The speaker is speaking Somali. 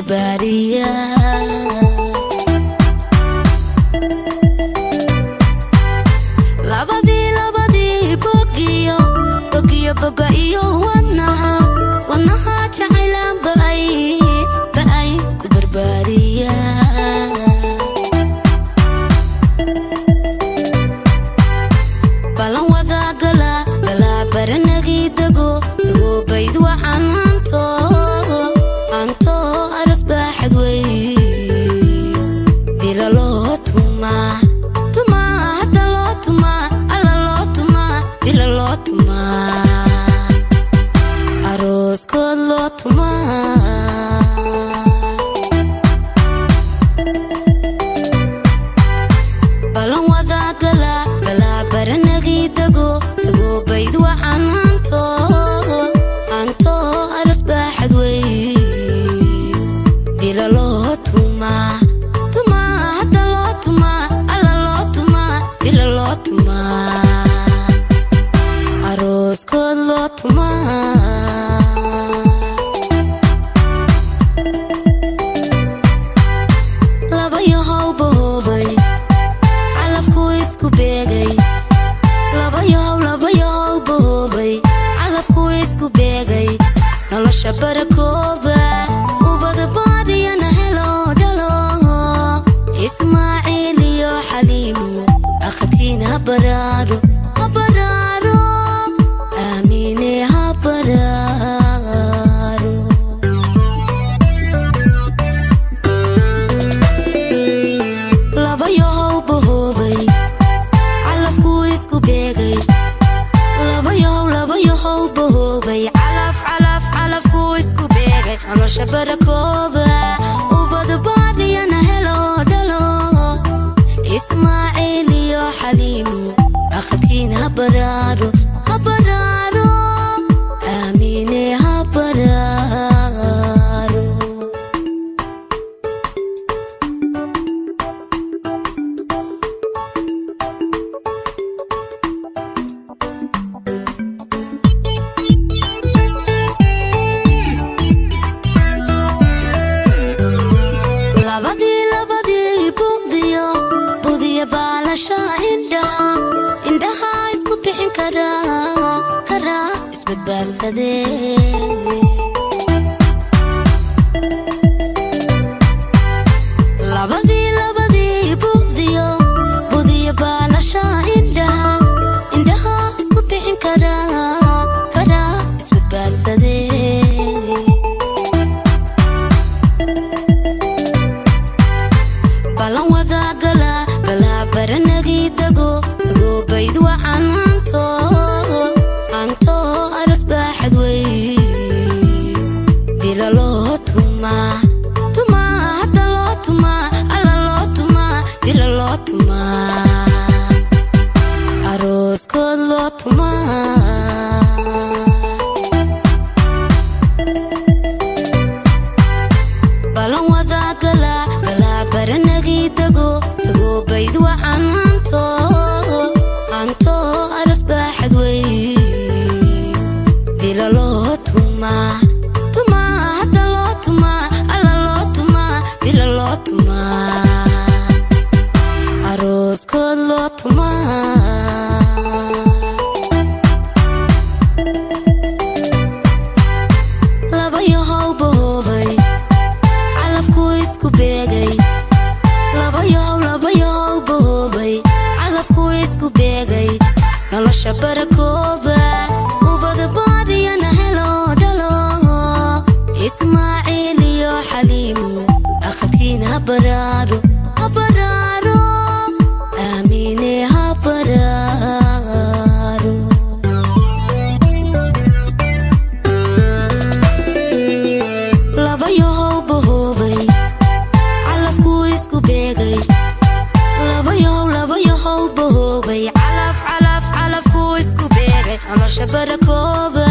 barbaariya labadii bogiyo boga iyo wadnaha jacaylan ba'ay ku barbaariya balan wada gala baranagi dago bayd waxaan anto aras baaxad wey bila loo tuma hadda loo tuma alla loo tuma bila loo tuma arooskood loo tuma balan wada gala baranagi dago bayd waxaan anto aras baaxad wey bila loo tuma hadda loo tuma alla loo tuma bila loo tuma arooskood loo tuma laba yahow boobay calafku isku beegay laba yahow boobay calafku isku beegay nolosha barakooba ubada baadiyana helo dhalo ismaaciil iyo xaliimo aqadkiin ha baraaro aamiine ha baraaro laba yahow boobay calafku isku beegay laba yahow boobay calafku isku beegay nolosha barakooba ubada baadiyana helo dhalo ismaaciil iyo xaliimo aqadkiin ha baraaro aamiine ha baraaro labadii budiya baalasha indhaha isku bixin kara isbadbaadsadee labadii budiya baalasha indhaha isku bixin kara isbadbaadsadee balan wada gala baranagi dago bayd waxaan anto aras baaxad wey bila loo tuma hadda loo tuma alla loo tuma bila loo tuma arooskood loo tuma balan wada gala baranagi dago bayd waxaan anto aras baaxad wey bila loo tuma hadda loo tuma alla loo tuma bila loo tuma arooskood loo tuma laba yahow boobay calafku isku beegay laba yahow boobay calafku isku beegay nolosha barakooba ubada baadiyana helo dhalo ismaaciil iyo xaliimo aqadkiin ha baraaro aamiine ha baraaro laba yahow boobay calafku isku beegay laba yahow boobay calafku isku beegay nolosha barakooba